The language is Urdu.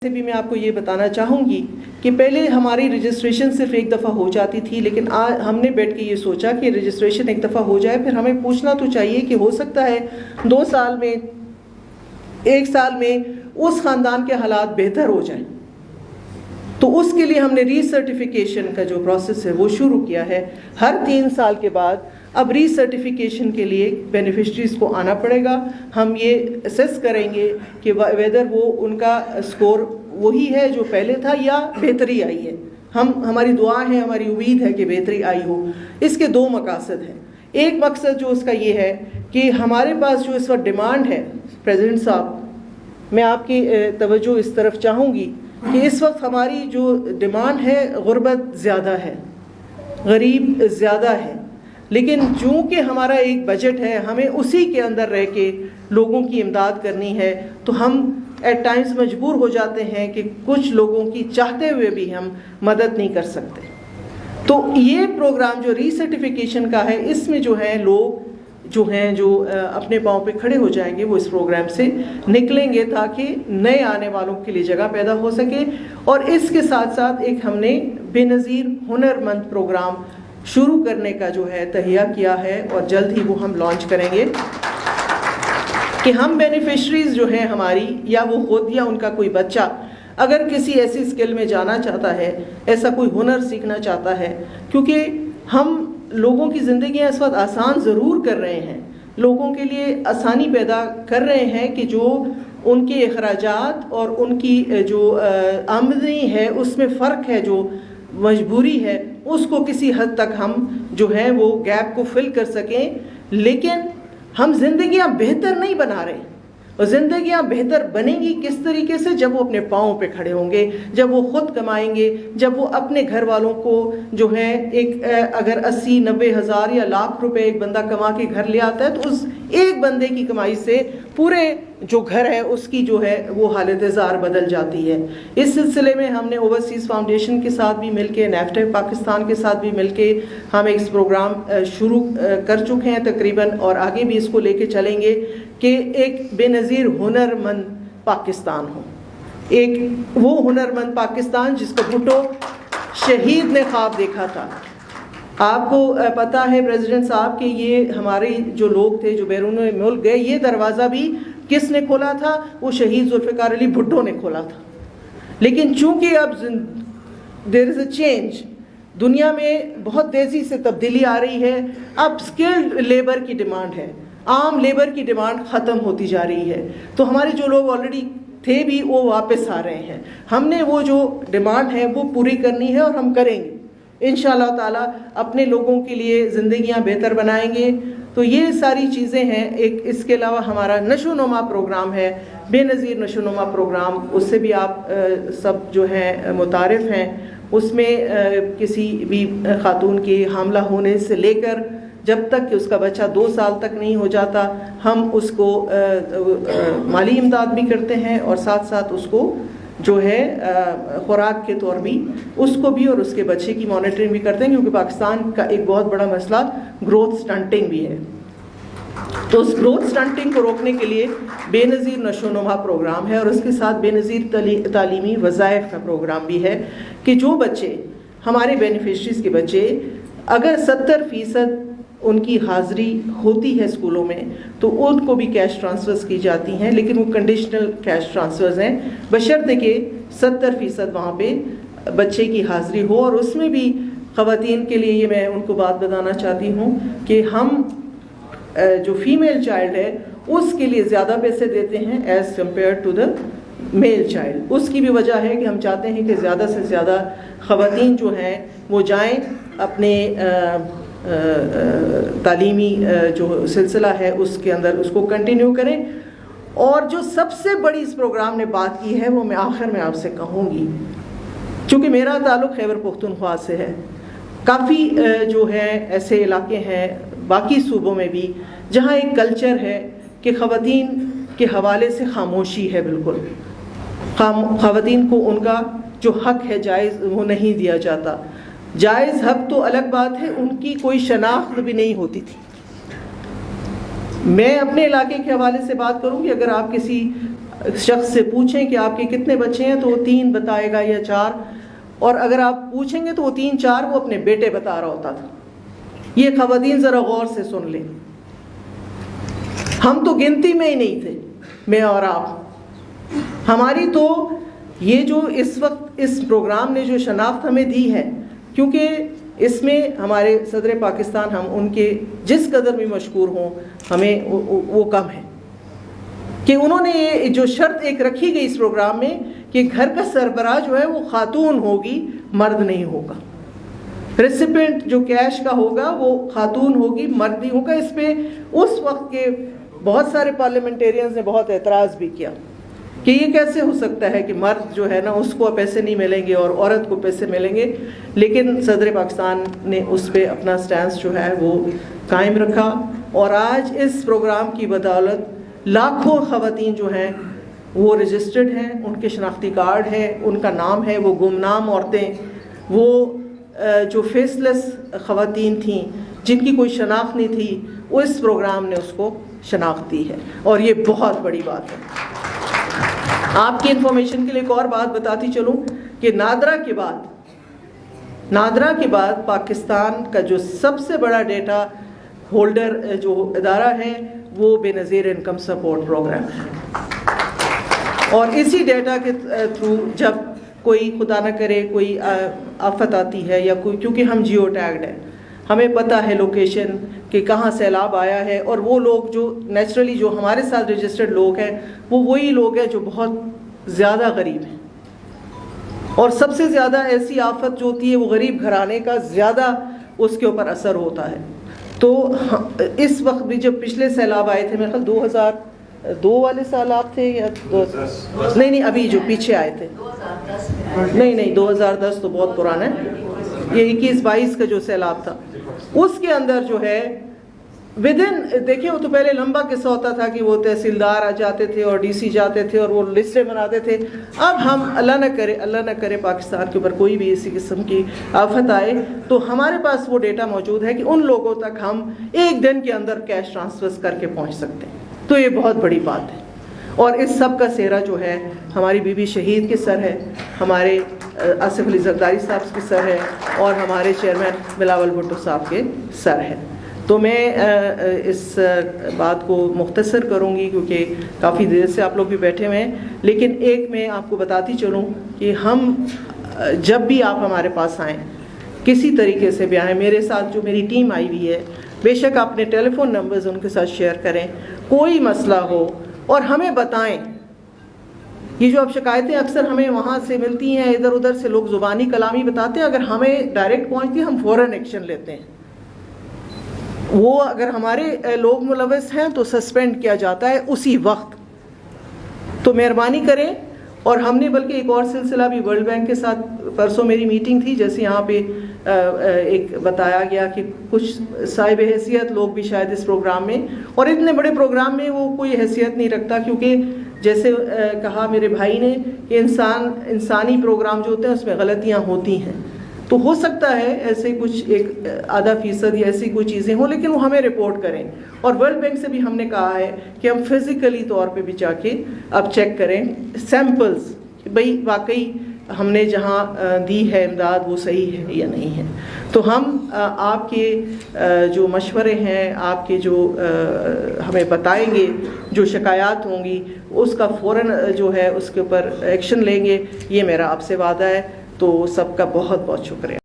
سے بھی میں آپ کو یہ بتانا چاہوں گی کہ پہلے ہماری رجسٹریشن صرف ایک دفعہ ہو جاتی تھی، لیکن آج ہم نے بیٹھ کے یہ سوچا کہ رجسٹریشن ایک دفعہ ہو جائے، پھر ہمیں پوچھنا تو چاہیے کہ ہو سکتا ہے 2 سال میں 1 سال میں اس خاندان کے حالات بہتر ہو جائیں، تو اس کے لیے ہم نے ری سرٹیفیکیشن کا جو پروسیس ہے وہ شروع کیا ہے۔ ہر 3 سال کے بعد اب ری سرٹیفیکیشن کے لیے بینیفیشریز کو آنا پڑے گا۔ ہم یہ اسیس کریں گے کہ ویدر وہ ان کا اسکور وہی ہے جو پہلے تھا یا بہتری آئی ہے۔ ہماری دعا ہے، ہماری امید ہے کہ بہتری آئی ہو۔ اس کے 2 مقاصد ہیں۔ ایک مقصد جو اس کا یہ ہے کہ ہمارے پاس جو اس وقت ڈیمانڈ ہے، پریزیڈنٹ صاحب میں آپ کی توجہ اس طرف چاہوں گی کہ اس وقت ہماری جو ڈیمانڈ ہے، غربت زیادہ ہے، غریب زیادہ ہے، لیکن چونکہ ہمارا ایک بجٹ ہے، ہمیں اسی کے اندر رہ کے لوگوں کی امداد کرنی ہے، تو ہم ایٹ ٹائمز مجبور ہو جاتے ہیں کہ کچھ لوگوں کی چاہتے ہوئے بھی ہم مدد نہیں کر سکتے۔ تو یہ پروگرام جو ری سرٹیفیکیشن کا ہے، اس میں جو ہے لوگ جو اپنے پاؤں پہ کھڑے ہو جائیں گے، وہ اس پروگرام سے نکلیں گے تاکہ نئے آنے والوں کے لیے جگہ پیدا ہو سکے۔ اور اس کے ساتھ ساتھ ایک ہم نے بے نظیر ہنر مند پروگرام شروع کرنے کا جو ہے تہیہ کیا ہے، اور جلد ہی وہ ہم لانچ کریں گے کہ ہم بینیفیشریز جو ہیں ہماری، یا وہ خود یا ان کا کوئی بچہ اگر کسی ایسی اسکل میں جانا چاہتا ہے، ایسا کوئی ہنر سیکھنا چاہتا ہے، کیونکہ ہم لوگوں کی زندگیاں اس وقت آسان ضرور کر رہے ہیں، لوگوں کے لیے آسانی پیدا کر رہے ہیں کہ جو ان کے اخراجات اور ان کی جو آمدنی ہے اس میں فرق ہے، جو مجبوری ہے، اس کو کسی حد تک ہم جو ہے وہ گیپ کو فل کر سکیں۔ لیکن ہم زندگیاں بہتر نہیں بنا رہے، اور زندگیاں بہتر بنیں گی کس طریقے سے؟ جب وہ اپنے پاؤں پہ کھڑے ہوں گے، جب وہ خود کمائیں گے، جب وہ اپنے گھر والوں کو جو ہے ایک اگر 80-90 ہزار یا لاکھ روپے ایک بندہ کما کے گھر لے آتا ہے، تو اس ایک بندے کی کمائی سے پورے جو گھر ہے اس کی جو ہے وہ حالت زار بدل جاتی ہے۔ اس سلسلے میں ہم نے اوورسیز فاؤنڈیشن کے ساتھ بھی مل کے، نیفٹیک پاکستان کے ساتھ بھی مل کے ہم ایک پروگرام شروع کر چکے ہیں تقریباً، اور آگے بھی اس کو لے کے چلیں گے کہ ایک بے نظیر ہنر مند پاکستان ہو، ایک وہ ہنر مند پاکستان جس کو بھٹو شہید نے خواب دیکھا تھا۔ آپ کو پتا ہے پریزیڈنٹ صاحب کہ یہ ہمارے جو لوگ تھے جو بیرون ملک گئے، یہ دروازہ بھی کس نے کھولا تھا؟ وہ شہید ذوالفقار علی بھٹو نے کھولا تھا۔ لیکن چونکہ اب دیر از اے چینج، دنیا میں بہت تیزی سے تبدیلی آ رہی ہے، اب اسکلڈ لیبر کی ڈیمانڈ ہے، عام لیبر کی ڈیمانڈ ختم ہوتی جا رہی ہے، تو ہمارے جو لوگ آلریڈی تھے بھی وہ واپس آ رہے ہیں۔ ہم نے وہ جو ڈیمانڈ ہے وہ پوری کرنی ہے، اور ہم کریں گے انشاءاللہ تعالیٰ، اپنے لوگوں کے لیے زندگیاں بہتر بنائیں گے۔ تو یہ ساری چیزیں ہیں۔ ایک اس کے علاوہ ہمارا نشو نما پروگرام ہے، بے نظیر نشو نما پروگرام، اس سے بھی آپ سب جو ہیں متعارف ہیں۔ اس میں کسی بھی خاتون کے حاملہ ہونے سے لے کر جب تک کہ اس کا بچہ 2 سال تک نہیں ہو جاتا، ہم اس کو مالی امداد بھی کرتے ہیں، اور ساتھ ساتھ اس کو جو ہے خوراک کے طور بھی اس کو بھی اور اس کے بچے کی مانیٹرنگ بھی کرتے ہیں، کیونکہ پاکستان کا ایک بہت بڑا مسئلہ گروتھ سٹنٹنگ بھی ہے۔ تو اس گروتھ سٹنٹنگ کو روکنے کے لیے بے نظیر نشو نما پروگرام ہے، اور اس کے ساتھ بے نظیر تعلیمی وظائف کا پروگرام بھی ہے کہ جو بچے ہمارے بینیفیشریز کے بچے اگر 70% ان کی حاضری ہوتی ہے اسکولوں میں، تو ان کو بھی کیش ٹرانسفرز کی جاتی ہیں، لیکن وہ کنڈیشنل کیش ٹرانسفرز ہیں، بشرطے کہ 70% وہاں پہ بچے کی حاضری ہو۔ اور اس میں بھی خواتین کے لیے یہ میں ان کو بات بتانا چاہتی ہوں کہ ہم جو فیمیل چائلڈ ہے اس کے لیے زیادہ پیسے دیتے ہیں as compare to the male child. اس کی بھی وجہ ہے کہ ہم چاہتے ہیں کہ زیادہ سے زیادہ خواتین جو ہیں وہ جائیں، اپنے تعلیمی جو سلسلہ ہے اس کے اندر اس کو کنٹینیو کریں۔ اور جو سب سے بڑی اس پروگرام نے بات کی ہے وہ میں آخر میں آپ سے کہوں گی، چونکہ میرا تعلق خیبر پختونخوا سے ہے، کافی جو ہے ایسے علاقے ہیں باقی صوبوں میں بھی جہاں ایک کلچر ہے کہ خواتین کے حوالے سے خاموشی ہے، بالکل خواتین کو ان کا جو حق ہے جائز وہ نہیں دیا جاتا۔ جائز حق تو الگ بات ہے، ان کی کوئی شناخت بھی نہیں ہوتی تھی۔ میں اپنے علاقے کے حوالے سے بات کروں کہ اگر آپ کسی شخص سے پوچھیں کہ آپ کے کتنے بچے ہیں تو وہ 3 بتائے گا یا 4، اور اگر آپ پوچھیں گے تو وہ 3-4 وہ اپنے بیٹے بتا رہا ہوتا تھا۔ یہ خواتین ذرا غور سے سن لیں، ہم تو گنتی میں ہی نہیں تھے، میں اور آپ۔ ہماری تو یہ جو اس وقت اس پروگرام نے جو شناخت ہمیں دی ہے، کیونکہ اس میں ہمارے صدر پاکستان، ہم ان کے جس قدر بھی مشکور ہوں ہمیں وہ کم ہے کہ انہوں نے یہ جو شرط ایک رکھی گئی اس پروگرام میں کہ گھر کا سربراہ جو ہے وہ خاتون ہوگی، مرد نہیں ہوگا، ریسیپینٹ جو کیش کا ہوگا وہ خاتون ہوگی، مرد نہیں ہوگا۔ اس پہ اس وقت کے بہت سارے پارلیمنٹیرینز نے بہت اعتراض بھی کیا کہ یہ کیسے ہو سکتا ہے کہ مرد جو ہے نا اس کو پیسے نہیں ملیں گے اور عورت کو پیسے ملیں گے، لیکن صدر پاکستان نے اس پہ اپنا سٹینس جو ہے وہ قائم رکھا، اور آج اس پروگرام کی بدولت لاکھوں خواتین جو ہیں وہ رجسٹرڈ ہیں، ان کے شناختی کارڈ ہے، ان کا نام ہے، وہ گمنام عورتیں، وہ جو فیس لیس خواتین تھیں جن کی کوئی شناخت نہیں تھی، وہ اس پروگرام نے اس کو شناخت دی ہے، اور یہ بہت بڑی بات ہے۔ آپ کی انفارمیشن کے لیے ایک اور بات بتاتی چلوں کہ نادرا کے بعد پاکستان کا جو سب سے بڑا ڈیٹا ہولڈر جو ادارہ ہے وہ بے نظیر انکم سپورٹ پروگرام ہے، اور اسی ڈیٹا کے تھرو جب کوئی خدا نہ کرے کوئی آفت آتی ہے یا کوئی، کیونکہ ہم جیو ٹیگڈ ہیں، ہمیں پتہ ہے لوکیشن کہ کہاں سیلاب آیا ہے، اور وہ لوگ جو نیچرلی جو ہمارے ساتھ رجسٹرڈ لوگ ہیں وہ وہی لوگ ہیں جو بہت زیادہ غریب ہیں، اور سب سے زیادہ ایسی آفت جو ہوتی ہے وہ غریب گھرانے کا زیادہ اس کے اوپر اثر ہوتا ہے۔ تو اس وقت بھی جب پچھلے سیلاب آئے تھے، میرے خیال 2002 والے سیلاب تھے یا نہیں ابھی جو پیچھے آئے تھے، نہیں 2010 تو بہت پرانا ہے، یہ 21-22 کا جو سیلاب تھا اس کے اندر جو ہے دیکھیں وہ تو پہلے لمبا قصہ ہوتا تھا کہ وہ تحصیلدار آ جاتے تھے اور ڈی سی جاتے تھے اور وہ لسٹیں بناتے تھے۔ اب ہم اللہ نہ کرے پاکستان کے اوپر کوئی بھی اسی قسم کی آفت آئے تو ہمارے پاس وہ ڈیٹا موجود ہے کہ ان لوگوں تک ہم ایک دن کے اندر کیش ٹرانسفر کر کے پہنچ سکتے ہیں، تو یہ بہت بڑی بات ہے۔ اور اس سب کا سہرا جو ہے ہماری بی بی شہید کے سر ہے، ہمارے آصف علی زرداری صاحب کے سر ہے، اور ہمارے چیئرمین بلاول بھٹو صاحب کے سر ہے۔ تو میں اس بات کو مختصر کروں گی کیونکہ کافی دیر سے آپ لوگ بھی بیٹھے ہوئے ہیں، لیکن ایک میں آپ کو بتاتی چلوں کہ ہم جب بھی آپ ہمارے پاس آئیں کسی طریقے سے بھی آئیں، میرے ساتھ جو میری ٹیم آئی ہوئی ہے، بے شک اپنے ٹیلی فون نمبرز ان کے ساتھ شیئر کریں، کوئی مسئلہ ہو اور ہمیں بتائیں۔ یہ جو اب شکایتیں اکثر ہمیں وہاں سے ملتی ہیں، ادھر ادھر سے لوگ زبانی کلامی بتاتے ہیں، اگر ہمیں ڈائریکٹ پہنچتی ہے ہم فوراً ایکشن لیتے ہیں۔ وہ اگر ہمارے لوگ ملوث ہیں تو سسپینڈ کیا جاتا ہے اسی وقت، تو مہربانی کریں۔ اور ہم نے بلکہ ایک اور سلسلہ بھی ورلڈ بینک کے ساتھ، پرسوں میری میٹنگ تھی، جیسے یہاں پہ ایک بتایا گیا کہ کچھ صاحب حیثیت لوگ بھی شاید اس پروگرام میں، اور اتنے بڑے پروگرام میں وہ کوئی حیثیت نہیں رکھتا، کیونکہ جیسے کہا میرے بھائی نے کہ انسانی پروگرام جو ہوتے ہیں اس میں غلطیاں ہوتی ہیں، تو ہو سکتا ہے ایسے کچھ 1-2% یا ایسی کوئی چیزیں ہوں، لیکن وہ ہمیں رپورٹ کریں۔ اور ورلڈ بینک سے بھی ہم نے کہا ہے کہ ہم فزیکلی طور پہ بھی جا کے اب چیک کریں سیمپلز، کہ بھئی واقعی ہم نے جہاں دی ہے امداد وہ صحیح ہے یا نہیں ہے۔ تو ہم آپ کے جو مشورے ہیں، آپ کے جو ہمیں بتائیں گے، جو شکایات ہوں گی اس کا فوراً جو ہے اس کے اوپر ایکشن لیں گے، یہ میرا آپ سے وعدہ ہے۔ تو سب کا بہت بہت شکریہ۔